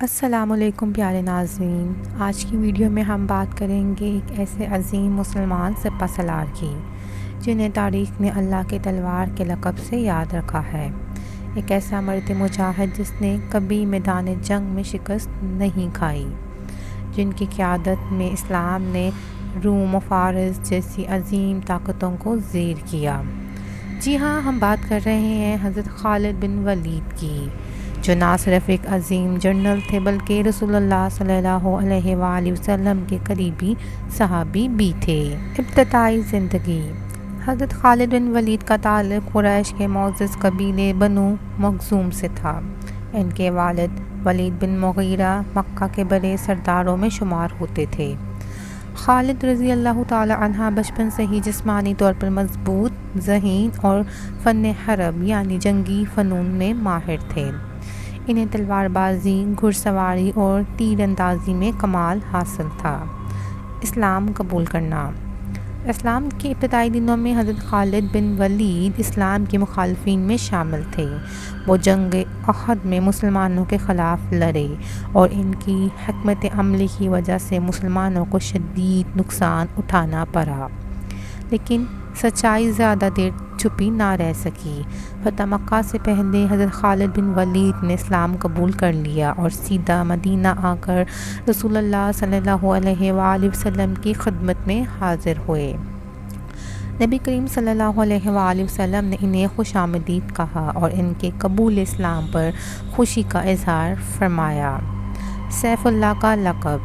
السلام علیکم پیارے ناظرین، آج کی ویڈیو میں ہم بات کریں گے ایک ایسے عظیم مسلمان سپہ سالار کی جنہیں تاریخ نے اللہ کے تلوار کے لقب سے یاد رکھا ہے۔ ایک ایسا مرد مجاہد جس نے کبھی میدان جنگ میں شکست نہیں کھائی، جن کی قیادت میں اسلام نے روم و فارس جیسی عظیم طاقتوں کو زیر کیا۔ جی ہاں، ہم بات کر رہے ہیں حضرت خالد بن ولید کی، جو نہ صرف ایک عظیم جنرل تھے بلکہ رسول اللہ صلی اللہ علیہ وآلہ وسلم کے قریبی صحابی بھی تھے۔ ابتدائی زندگی: حضرت خالد بن ولید کا تعلق قریش کے معزز قبیلے بنو مخزوم سے تھا۔ ان کے والد ولید بن مغیرہ مکہ کے بڑے سرداروں میں شمار ہوتے تھے۔ خالد رضی اللہ تعالی عنہ بچپن سے ہی جسمانی طور پر مضبوط، ذہین اور فن حرب یعنی جنگی فنون میں ماہر تھے۔ انہیں تلوار بازی، گھڑ سواری اور تیر اندازی میں کمال حاصل تھا۔ اسلام قبول کرنا: اسلام کے ابتدائی دنوں میں حضرت خالد بن ولید اسلام کے مخالفین میں شامل تھے۔ وہ جنگ احد میں مسلمانوں کے خلاف لڑے اور ان کی حکمت عملی کی وجہ سے مسلمانوں کو شدید نقصان اٹھانا پڑا، لیکن سچائی زیادہ دیر چھپی نہ رہ سکی۔ فتح مکہ سے پہلے حضرت خالد بن ولید نے اسلام قبول کر لیا اور سیدھا مدینہ آ کر رسول اللہ صلی اللہ علیہ وآلہ وسلم کی خدمت میں حاضر ہوئے۔ نبی کریم صلی اللہ علیہ وآلہ وسلم نے انہیں خوش آمدید کہا اور ان کے قبول اسلام پر خوشی کا اظہار فرمایا۔ سیف اللہ کا لقب: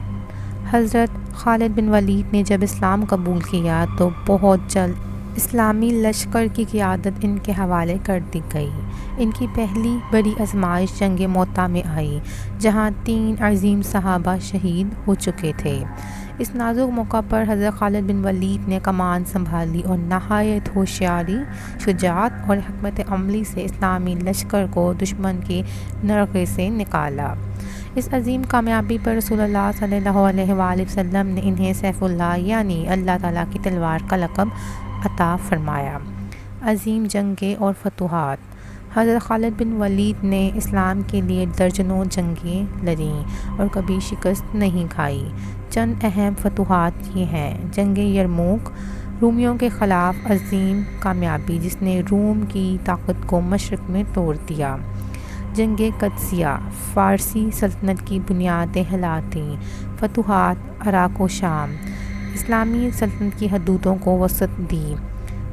حضرت خالد بن ولید نے جب اسلام قبول کیا تو بہت جلد اسلامی لشکر کی قیادت ان کے حوالے کر دی گئی۔ ان کی پہلی بڑی آزمائش جنگ موطا میں آئی، جہاں 3 عظیم صحابہ شہید ہو چکے تھے۔ اس نازک موقع پر حضرت خالد بن ولید نے کمان سنبھالی اور نہایت ہوشیاری، شجاعت اور حکمت عملی سے اسلامی لشکر کو دشمن کے نرغے سے نکالا۔ اس عظیم کامیابی پر رسول اللہ صلی اللہ علیہ وآلہ وسلم نے انہیں سیف اللہ یعنی اللہ تعالیٰ کی تلوار کا لقب عطا فرمایا۔ عظیم جنگیں اور فتوحات: حضرت خالد بن ولید نے اسلام کے لیے درجنوں جنگیں لڑیں اور کبھی شکست نہیں کھائی۔ چند اہم فتوحات یہ ہیں: جنگ یرموک، رومیوں کے خلاف عظیم کامیابی جس نے روم کی طاقت کو مشرق میں توڑ دیا۔ جنگ قادسیہ، فارسی سلطنت کی بنیادیں ہلا دیں۔ فتوحات عراق و شام، اسلامی سلطنت کی حدودوں کو وسعت دی۔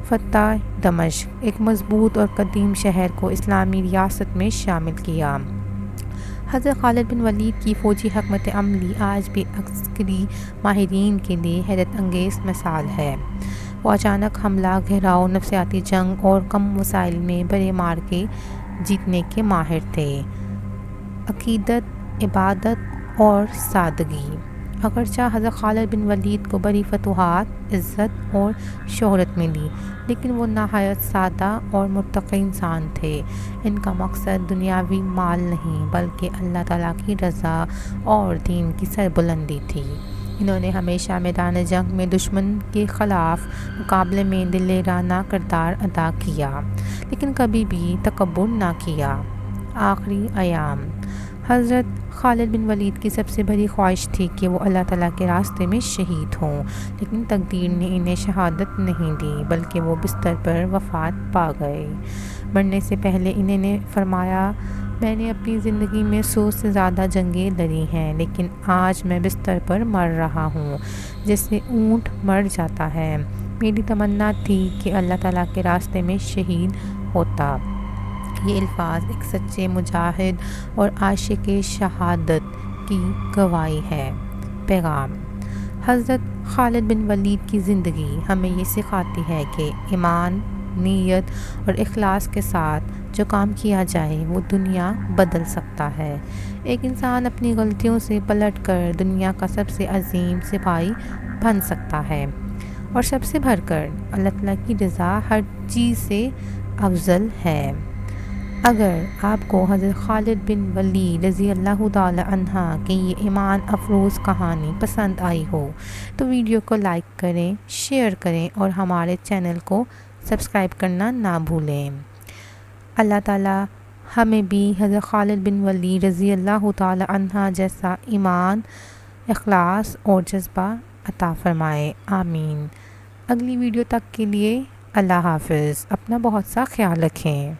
فتح دمشق، ایک مضبوط اور قدیم شہر کو اسلامی ریاست میں شامل کیا۔ حضرت خالد بن ولید کی فوجی حکمت عملی آج بھی عسکری ماہرین کے لیے حیرت انگیز مثال ہے۔ وہ اچانک حملہ، گھیراؤ، نفسیاتی جنگ اور کم وسائل میں بڑے معرکے جیتنے کے ماہر تھے۔ عقیدت، عبادت اور سادگی: اگرچہ حضرت خالد بن ولید کو بڑی فتوحات، عزت اور شہرت ملی، لیکن وہ نہایت سادہ اور متقی انسان تھے۔ ان کا مقصد دنیاوی مال نہیں بلکہ اللہ تعالیٰ کی رضا اور دین کی سربلندی تھی۔ انہوں نے ہمیشہ میدان جنگ میں دشمن کے خلاف مقابلے میں دلیرانہ کردار ادا کیا، لیکن کبھی بھی تکبر نہ کیا۔ آخری ایام: حضرت خالد بن ولید کی سب سے بڑی خواہش تھی کہ وہ اللہ تعالیٰ کے راستے میں شہید ہوں، لیکن تقدیر نے انہیں شہادت نہیں دی بلکہ وہ بستر پر وفات پا گئے۔ مرنے سے پہلے انہوں نے فرمایا، میں نے اپنی زندگی میں 100 سے زیادہ جنگیں لڑی ہیں، لیکن آج میں بستر پر مر رہا ہوں جیسے اونٹ مر جاتا ہے۔ میری تمنا تھی کہ اللہ تعالیٰ کے راستے میں شہید ہوتا۔ یہ الفاظ ایک سچے مجاہد اور عاشق شہادت کی گواہی ہے۔ پیغام: حضرت خالد بن ولید کی زندگی ہمیں یہ سکھاتی ہے کہ ایمان، نیت اور اخلاص کے ساتھ جو کام کیا جائے وہ دنیا بدل سکتا ہے۔ ایک انسان اپنی غلطیوں سے پلٹ کر دنیا کا سب سے عظیم سپاہی بن سکتا ہے، اور سب سے بڑھ کر اللہ تعالیٰ کی رضا ہر چیز سے افضل ہے۔ اگر آپ کو حضرت خالد بن ولید رضی اللہ تعالی عنہ کی یہ ایمان افروز کہانی پسند آئی ہو تو ویڈیو کو لائک کریں، شیئر کریں اور ہمارے چینل کو سبسکرائب کرنا نہ بھولیں۔ اللہ تعالیٰ ہمیں بھی حضرت خالد بن ولید رضی اللہ تعالی عنہ جیسا ایمان، اخلاص اور جذبہ عطا فرمائے، آمین۔ اگلی ویڈیو تک کے لیے اللہ حافظ، اپنا بہت سا خیال رکھیں۔